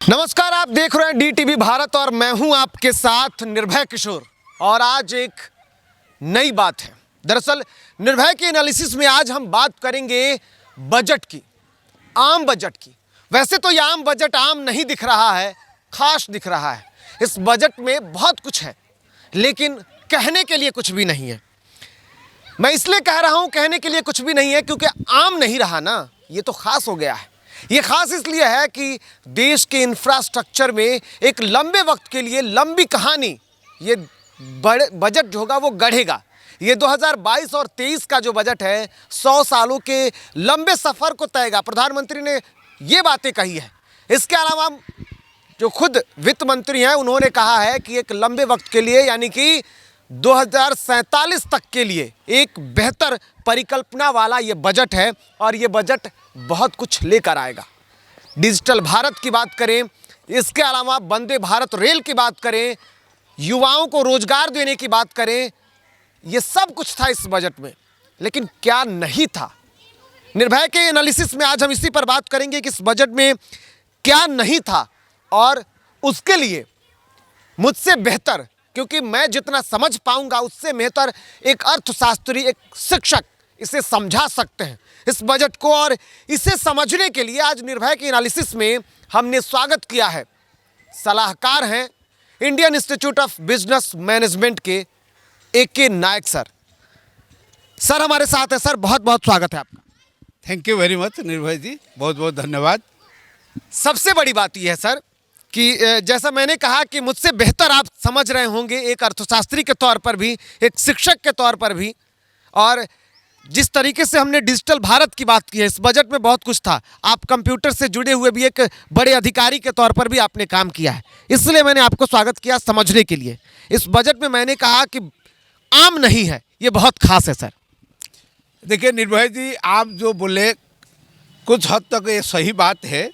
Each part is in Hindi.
नमस्कार, आप देख रहे हैं DTV भारत और मैं हूं आपके साथ निर्भय किशोर। और आज एक नई बात है। दरअसल निर्भय के एनालिसिस में आज हम बात करेंगे बजट की, आम बजट की। वैसे तो यह आम बजट आम नहीं दिख रहा है, खास दिख रहा है। इस बजट में बहुत कुछ है लेकिन कहने के लिए कुछ भी नहीं है। मैं इसलिए कह रहा हूं कहने के लिए कुछ भी नहीं है क्योंकि आम नहीं रहा ना, ये तो खास हो गया है। ये खास इसलिए है कि देश के इंफ्रास्ट्रक्चर में एक लंबे वक्त के लिए लंबी कहानी ये बड़े बजट जो होगा वो गढ़ेगा। ये 2022 और 23 का जो बजट है 100 सालों के लंबे सफ़र को तयगा। प्रधानमंत्री ने ये बातें कही है। इसके अलावा जो खुद वित्त मंत्री हैं उन्होंने कहा है कि एक लंबे वक्त के लिए यानी कि 2047 तक के लिए एक बेहतर परिकल्पना वाला ये बजट है और ये बजट बहुत कुछ लेकर आएगा। डिजिटल भारत की बात करें, इसके अलावा वंदे भारत रेल की बात करें, युवाओं को रोजगार देने की बात करें, ये सब कुछ था इस बजट में। लेकिन क्या नहीं था? निर्भय के एनालिसिस में आज हम इसी पर बात करेंगे कि इस बजट में क्या नहीं था और उसके लिए मुझसे बेहतर, क्योंकि मैं जितना समझ पाऊंगा उससे बेहतर एक अर्थशास्त्री, एक शिक्षक इसे समझा सकते हैं इस बजट को। और इसे समझने के लिए आज निर्भय के एनालिसिस में हमने स्वागत किया है। सलाहकार हैं Indian institute of business management के AK नायक सर। सर हमारे साथ है। सर बहुत बहुत स्वागत है आपका। थैंक यू वेरी मच निर्भय जी, बहुत बहुत धन्यवाद। सबसे बड़ी बात यह है सर कि जैसा मैंने कहा कि मुझसे बेहतर आप समझ रहे होंगे एक अर्थशास्त्री के तौर पर भी, एक शिक्षक के तौर पर भी। और जिस तरीके से हमने डिजिटल भारत की बात की है, इस बजट में बहुत कुछ था। आप कंप्यूटर से जुड़े हुए भी एक बड़े अधिकारी के तौर पर भी आपने काम किया है, इसलिए मैंने आपको स्वागत किया समझने के लिए। इस बजट में मैंने कहा कि आम नहीं है, ये बहुत खास है सर। देखिए निर्भय जी, आप जो बोले कुछ हद तक ये सही बात है।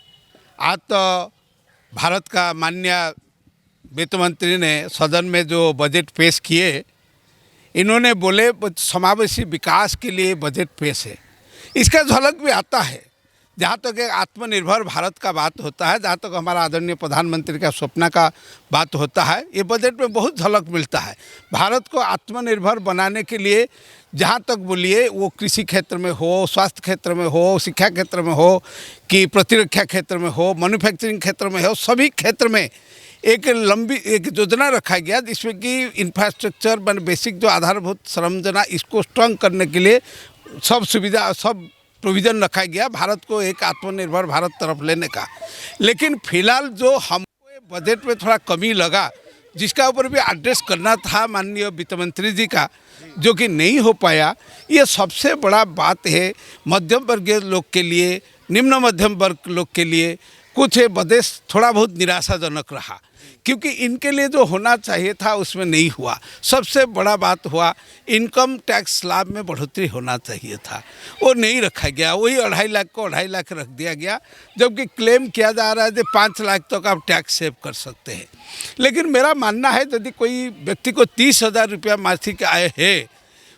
आज तो भारत का माननीय वित्त मंत्री ने सदन में जो बजट पेश किए, इन्होंने बोले समावेशी विकास के लिए बजट पेश है। इसका झलक भी आता है। जहाँ तक एक आत्मनिर्भर भारत का बात होता है, जहाँ तक हमारा आदरणीय प्रधानमंत्री का सपना का बात होता है, ये बजट में बहुत झलक मिलता है। भारत को आत्मनिर्भर बनाने के लिए जहाँ तक बोलिए, वो कृषि क्षेत्र में हो, स्वास्थ्य क्षेत्र में हो, शिक्षा क्षेत्र में हो, कि प्रतिरक्षा क्षेत्र में हो, मैन्युफैक्चरिंग क्षेत्र में हो, सभी क्षेत्र में एक लंबी एक योजना रखा गया जिसमें कि इंफ्रास्ट्रक्चर बेसिक जो आधारभूत संरचना, इसको स्ट्रॉन्ग करने के लिए सब सुविधा, सब प्रोविज़न रखा गया भारत को एक आत्मनिर्भर भारत तरफ लेने का। लेकिन फिलहाल जो हमको ये बजट में थोड़ा कमी लगा, जिसका ऊपर भी एड्रेस करना था माननीय वित्त मंत्री जी का, जो कि नहीं हो पाया, ये सबसे बड़ा बात है मध्यम वर्गीय लोग के लिए, निम्न मध्यम वर्ग लोग के लिए कुछ ये बजट थोड़ा बहुत निराशाजनक रहा, क्योंकि इनके लिए जो होना चाहिए था उसमें नहीं हुआ। सबसे बड़ा बात हुआ इनकम टैक्स स्लैब में बढ़ोतरी होना चाहिए था, वो नहीं रखा गया। वही 2.5 लाख को 2.5 लाख रख दिया गया, जबकि क्लेम किया जा रहा है कि 5 लाख तक आप टैक्स सेव कर सकते हैं। लेकिन मेरा मानना है यदि कोई व्यक्ति को 30,000 रुपया मासिक आय है,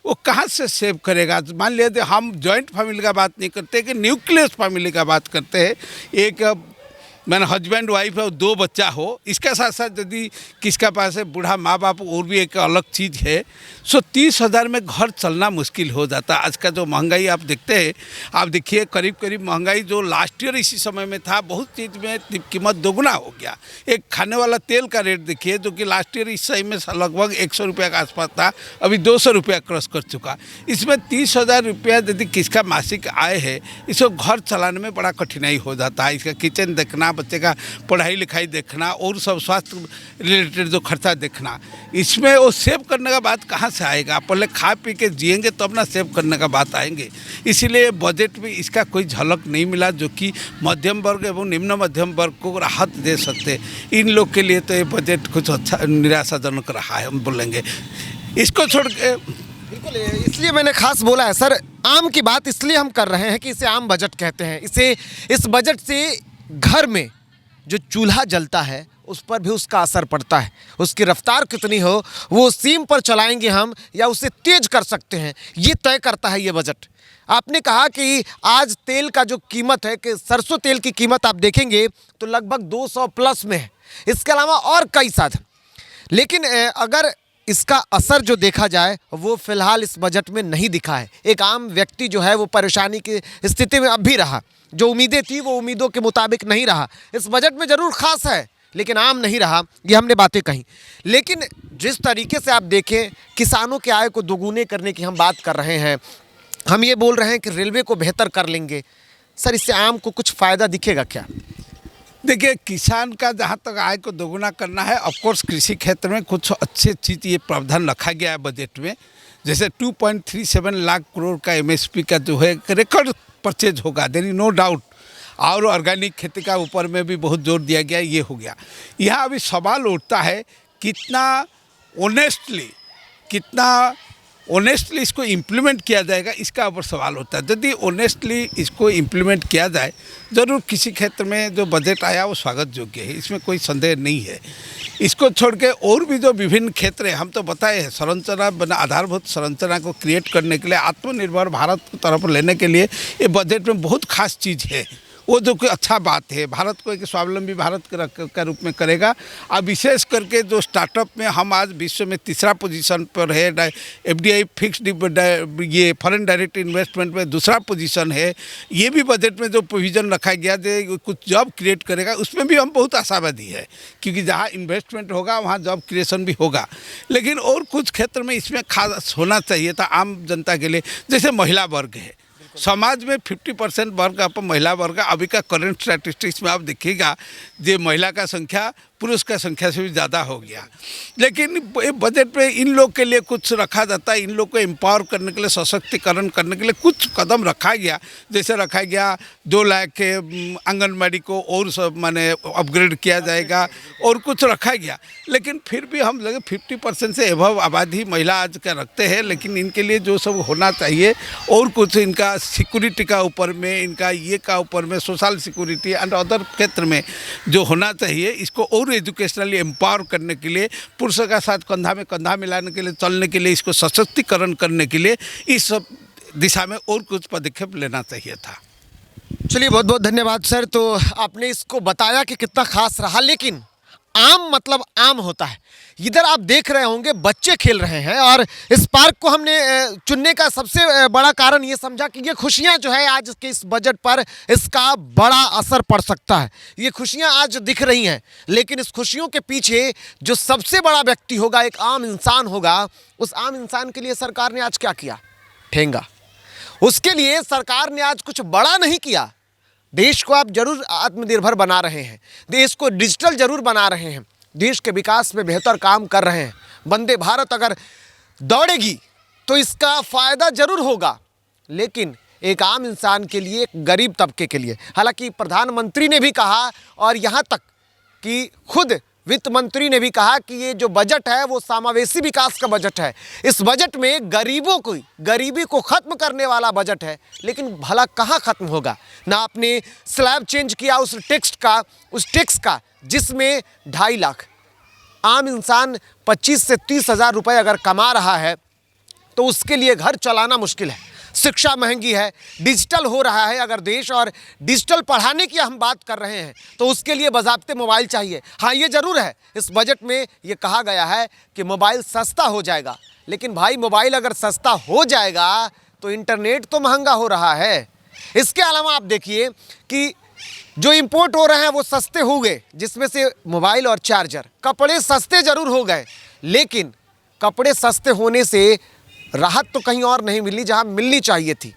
वो कहाँ से सेव करेगा? मान लिया हम जॉइंट फैमिली का बात नहीं करते कि न्यूक्लियस फैमिली का बात करते हैं, एक मैंने हस्बैंड वाइफ है और 2 बच्चा हो, इसके साथ साथ यदि किसका पास है बूढ़ा माँ बाप, और भी एक अलग चीज़ है, सो 30,000 में घर चलना मुश्किल हो जाता। आज का जो महंगाई आप देखते हैं, आप देखिए करीब करीब महंगाई जो लास्ट ईयर इसी समय में था, बहुत चीज़ में कीमत दोगुना हो गया। एक खाने वाला तेल का रेट देखिए, जो कि लास्ट ईयर इस समय में लगभग 100 रुपये का आसपास था, अभी 200 रुपया क्रॉस कर चुका। इसमें 30,000 रुपया यदि किसका मासिक आय है, इसको घर चलाने में बड़ा कठिनाई हो जाता है। इसका किचन देखना, बच्चे का पढ़ाई लिखाई देखना और सब स्वास्थ्य रिलेटेड जो खर्चा देखना, इसमें वो सेव करने का बात कहाँ से आएगा? पहले खा पी के जिएंगे तब ना सेव करने का बात आएंगे। इसीलिए बजट में इसका कोई झलक नहीं मिला, जो कि मध्यम वर्ग एवं निम्न मध्यम वर्ग को राहत दे सकते। इन लोग के लिए तो ये बजट कुछ अच्छा निराशाजनक रहा है, हम बोलेंगे। इसको छोड़ के बिल्कुल, इसलिए मैंने खास बोला है सर। आम की बात इसलिए हम कर रहे हैं कि इसे आम बजट कहते हैं। इस बजट से घर में जो चूल्हा जलता है उस पर भी उसका असर पड़ता है। उसकी रफ्तार कितनी हो, वो सीम पर चलाएंगे हम या उसे तेज कर सकते हैं, ये तय करता है ये बजट। आपने कहा कि आज तेल का जो कीमत है कि सरसों तेल की कीमत आप देखेंगे तो लगभग 200 प्लस में है, इसके अलावा और कई साधन। लेकिन अगर इसका असर जो देखा जाए वो फिलहाल इस बजट में नहीं दिखा है। एक आम व्यक्ति जो है वो परेशानी की स्थिति में अब भी रहा, जो उम्मीदें थी वो उम्मीदों के मुताबिक नहीं रहा। इस बजट में ज़रूर खास है लेकिन आम नहीं रहा, ये हमने बातें कही। लेकिन जिस तरीके से आप देखें किसानों के आय को दोगुने करने की हम बात कर रहे हैं, हम ये बोल रहे हैं कि रेलवे को बेहतर कर लेंगे, सर इससे आम को कुछ फ़ायदा दिखेगा क्या? देखिए, किसान का जहाँ तक आय को दोगुना करना है, ऑफकोर्स कृषि क्षेत्र में कुछ अच्छी चीज़ ये प्रावधान रखा गया है बजट में। जैसे 2.37 लाख करोड़ का एमएसपी का जो है रिकॉर्ड परचेज होगा, देयर इज नो डाउट। और ऑर्गेनिक खेती का ऊपर में भी बहुत जोर दिया गया, ये हो गया। यहाँ अभी सवाल उठता है कितना ऑनेस्टली इसको इम्प्लीमेंट किया जाएगा, इसका ऊपर सवाल होता है। यदि ऑनेस्टली इसको इम्प्लीमेंट किया जाए, ज़रूर किसी क्षेत्र में जो बजट आया वो स्वागत योग्य है, इसमें कोई संदेह नहीं है। इसको छोड़ के और भी जो विभिन्न क्षेत्र हैं, हम तो बताए हैं, संरचना बना आधारभूत संरचना को क्रिएट करने के लिए, आत्मनिर्भर भारत की तरफ लेने के लिए ये बजट में बहुत खास चीज़ है। वो जो कोई अच्छा बात है, भारत को एक स्वावलंबी भारत के रूप में करेगा। अब विशेष करके जो स्टार्टअप में हम आज विश्व में तीसरा पोजीशन पर है, एफडीआई फिक्स्ड ये फॉरेन डायरेक्ट इन्वेस्टमेंट में दूसरा पोजीशन है। ये भी बजट में जो प्रोविज़न रखा गया जो कुछ जॉब क्रिएट करेगा, उसमें भी हम बहुत आशावादी है, क्योंकि जहाँ इन्वेस्टमेंट होगा वहाँ जॉब क्रिएशन भी होगा। लेकिन और कुछ क्षेत्र में इसमें खास होना चाहिए था आम जनता के लिए। जैसे महिला वर्ग है, समाज में 50% वर्ग अब महिला वर्ग, अभी का करंट स्टैटिस्टिक्स में आप देखिएगा जो महिला का संख्या पुरुष का संख्या से भी ज़्यादा हो गया। लेकिन बजट में इन लोग के लिए कुछ रखा जाता है, इन लोग को एम्पावर करने के लिए, सशक्तिकरण करने के लिए कुछ कदम रखा गया। जैसे रखा गया 2 लाख के आंगनबाड़ी को और सब माने अपग्रेड किया जाएगा, और कुछ रखा गया। लेकिन फिर भी हम लगे 50% से एभव आबादी महिला आज का रखते हैं, लेकिन इनके लिए जो सब होना चाहिए और कुछ इनका सिक्योरिटी का ऊपर में, इनका ये का ऊपर में, सोशल सिक्योरिटी एंड अदर क्षेत्र में जो होना चाहिए, इसको और एजुकेशनली एम्पावर करने के लिए, पुरुषों का साथ कंधा में कंधा मिलाने के लिए, चलने के लिए, इसको सशक्तिकरण करने के लिए इस सब दिशा में और कुछ पदक्षेप लेना चाहिए था। चलिए, बहुत बहुत धन्यवाद सर। तो आपने इसको बताया कि कितना खास रहा, लेकिन आम मतलब आम होता है। इधर आप देख रहे होंगे बच्चे खेल रहे हैं, और इस पार्क को हमने चुनने का सबसे बड़ा कारण ये समझा कि ये खुशियां जो है आज के इस बजट पर इसका बड़ा असर पड़ सकता है। ये खुशियां आज दिख रही हैं, लेकिन इस खुशियों के पीछे जो सबसे बड़ा व्यक्ति होगा, एक आम इंसान होगा, उस आम इंसान के लिए सरकार ने आज क्या किया? ठेंगा। उसके लिए सरकार ने आज कुछ बड़ा नहीं किया। देश को आप जरूर आत्मनिर्भर बना रहे हैं, देश को डिजिटल जरूर बना रहे हैं, देश के विकास में बेहतर काम कर रहे हैं। वंदे भारत अगर दौड़ेगी तो इसका फ़ायदा जरूर होगा, लेकिन एक आम इंसान के लिए, एक गरीब तबके के लिए। हालांकि प्रधानमंत्री ने भी कहा, और यहाँ तक कि खुद वित्त मंत्री ने भी कहा कि ये जो बजट है वो समावेशी विकास का बजट है। इस बजट में गरीबी को ख़त्म करने वाला बजट है। लेकिन भला कहाँ ख़त्म होगा? ना आपने स्लैब चेंज किया उस टैक्स का जिसमें 2.5 लाख आम इंसान 25 से 30 हज़ार रुपये अगर कमा रहा है तो उसके लिए घर चलाना मुश्किल है। शिक्षा महंगी है, डिजिटल हो रहा है अगर देश, और डिजिटल पढ़ाने की हम बात कर रहे हैं तो उसके लिए बज़ाब्ते मोबाइल चाहिए। हाँ, ये ज़रूर है, इस बजट में ये कहा गया है कि मोबाइल सस्ता हो जाएगा। लेकिन भाई, मोबाइल अगर सस्ता हो जाएगा तो इंटरनेट तो महंगा हो रहा है। इसके अलावा आप देखिए कि जो इंपोर्ट हो रहे हैं वो सस्ते हो गए, जिसमें से मोबाइल और चार्जर। कपड़े सस्ते ज़रूर हो गए, लेकिन कपड़े सस्ते होने से राहत तो कहीं और नहीं मिली जहां मिलनी चाहिए थी,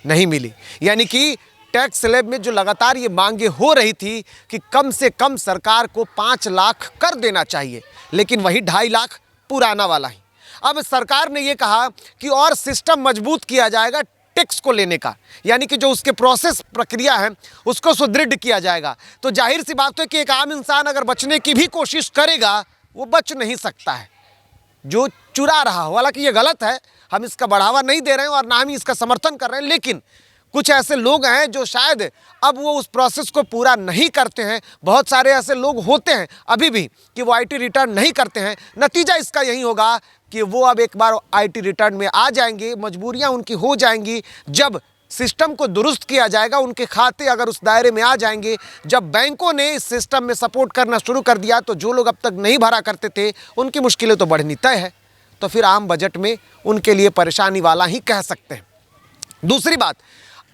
नहीं मिली। यानी कि टैक्स स्लैब में जो लगातार ये मांगे हो रही थी कि कम से कम सरकार को 5 लाख कर देना चाहिए, लेकिन वही 2.5 लाख पुराना वाला ही। अब सरकार ने ये कहा कि और सिस्टम मजबूत किया जाएगा टैक्स को लेने का, यानी कि जो उसके प्रोसेस प्रक्रिया है उसको सुदृढ़ किया जाएगा। तो जाहिर सी बात है कि एक आम इंसान अगर बचने की भी कोशिश करेगा वो बच नहीं सकता है, जो चुरा रहा हो। हालांकि ये गलत है, हम इसका बढ़ावा नहीं दे रहे हैं और ना ही इसका समर्थन कर रहे हैं, लेकिन कुछ ऐसे लोग हैं जो शायद अब वो उस प्रोसेस को पूरा नहीं करते हैं। बहुत सारे ऐसे लोग होते हैं अभी भी कि वो आईटी रिटर्न नहीं करते हैं। नतीजा इसका यही होगा कि वो अब एक बार आईटी रिटर्न में आ जाएंगे, मजबूरियां उनकी हो जाएंगी जब सिस्टम को दुरुस्त किया जाएगा, उनके खाते अगर उस दायरे में आ जाएंगे, जब बैंकों ने इस सिस्टम में सपोर्ट करना शुरू कर दिया तो जो लोग अब तक नहीं भरा करते थे उनकी मुश्किलें तो बढ़नी तय है। तो फिर आम बजट में उनके लिए परेशानी वाला ही कह सकते हैं। दूसरी बात,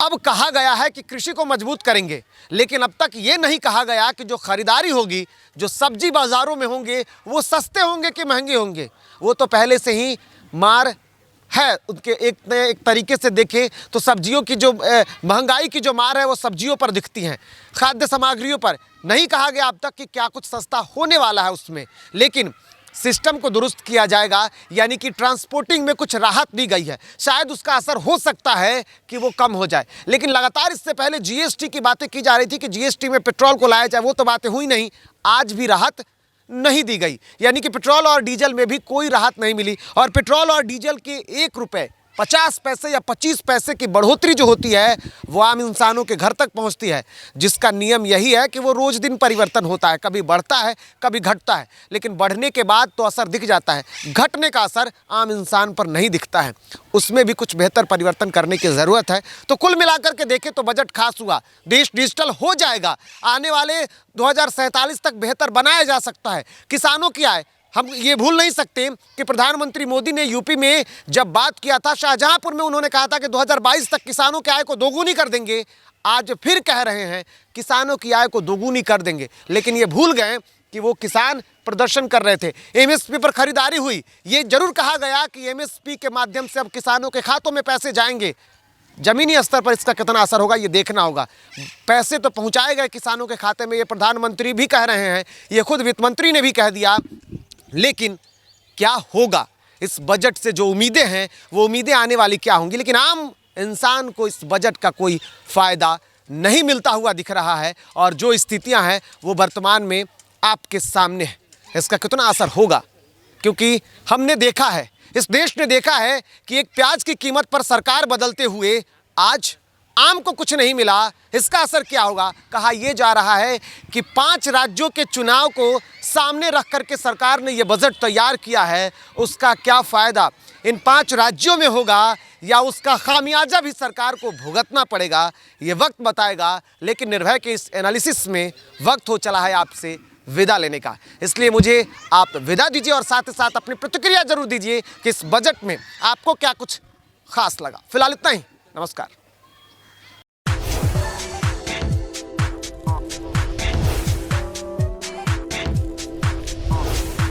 अब कहा गया है कि कृषि को मजबूत करेंगे, लेकिन अब तक ये नहीं कहा गया कि जो खरीदारी होगी, जो सब्जी बाज़ारों में होंगे, वो सस्ते होंगे कि महंगे होंगे। वो तो पहले से ही मार है उनके। एक तरीके से देखें तो सब्जियों की जो महंगाई की जो मार है वो सब्जियों पर दिखती हैं, खाद्य सामग्रियों पर। नहीं कहा गया अब तक कि क्या कुछ सस्ता होने वाला है उसमें, लेकिन सिस्टम को दुरुस्त किया जाएगा, यानी कि ट्रांसपोर्टिंग में कुछ राहत दी गई है। शायद उसका असर हो सकता है कि वो कम हो जाए, लेकिन लगातार इससे पहले जीएसटी की बातें की जा रही थी कि जीएसटी में पेट्रोल को लाया जाए, वो तो बातें हुई नहीं। आज भी राहत नहीं दी गई, यानी कि पेट्रोल और डीजल में भी कोई राहत नहीं मिली। और पेट्रोल और डीजल के 1 रुपये 50 पैसे या 25 पैसे की बढ़ोतरी जो होती है वो आम इंसानों के घर तक पहुंचती है, जिसका नियम यही है कि वो रोज़ दिन परिवर्तन होता है, कभी बढ़ता है कभी घटता है, लेकिन बढ़ने के बाद तो असर दिख जाता है, घटने का असर आम इंसान पर नहीं दिखता है। उसमें भी कुछ बेहतर परिवर्तन करने की ज़रूरत है। तो कुल मिलाकर के देखें तो बजट खास हुआ, देश डिजिटल हो जाएगा, आने वाले 2047 तक बेहतर बनाया जा सकता है। किसानों की आय, हम ये भूल नहीं सकते कि प्रधानमंत्री मोदी ने यूपी में जब बात किया था, शाहजहांपुर में उन्होंने कहा था कि 2022 तक किसानों की आय को दोगुनी कर देंगे। आज फिर कह रहे हैं किसानों की आय को दोगुनी कर देंगे, लेकिन ये भूल गए कि वो किसान प्रदर्शन कर रहे थे। एमएसपी पर खरीदारी हुई, ये जरूर कहा गया कि एमएसपी के माध्यम से अब किसानों के खातों में पैसे जाएंगे। ज़मीनी स्तर पर इसका कितना असर होगा ये देखना होगा। पैसे तो पहुंचाए गए किसानों के खाते में, ये प्रधानमंत्री भी कह रहे हैं, ये खुद वित्त मंत्री ने भी कह दिया, लेकिन क्या होगा इस बजट से? जो उम्मीदें हैं वो उम्मीदें आने वाली क्या होंगी? लेकिन आम इंसान को इस बजट का कोई फ़ायदा नहीं मिलता हुआ दिख रहा है, और जो स्थितियां हैं वो वर्तमान में आपके सामने है। इसका कितना असर होगा, क्योंकि हमने देखा है, इस देश ने देखा है कि एक प्याज की कीमत पर सरकार बदलते हुए आज आम को कुछ नहीं मिला। इसका असर क्या होगा? कहा यह जा रहा है कि 5 राज्यों के चुनाव को सामने रख करके सरकार ने यह बजट तैयार किया है। उसका क्या फ़ायदा इन 5 राज्यों में होगा, या उसका खामियाजा भी सरकार को भुगतना पड़ेगा, ये वक्त बताएगा। लेकिन निर्भय के इस एनालिसिस में वक्त हो चला है आपसे विदा लेने का, इसलिए मुझे आप विदा दीजिए और साथ ही साथ अपनी प्रतिक्रिया जरूर दीजिए कि इस बजट में आपको क्या कुछ खास लगा। फिलहाल इतना ही, नमस्कार।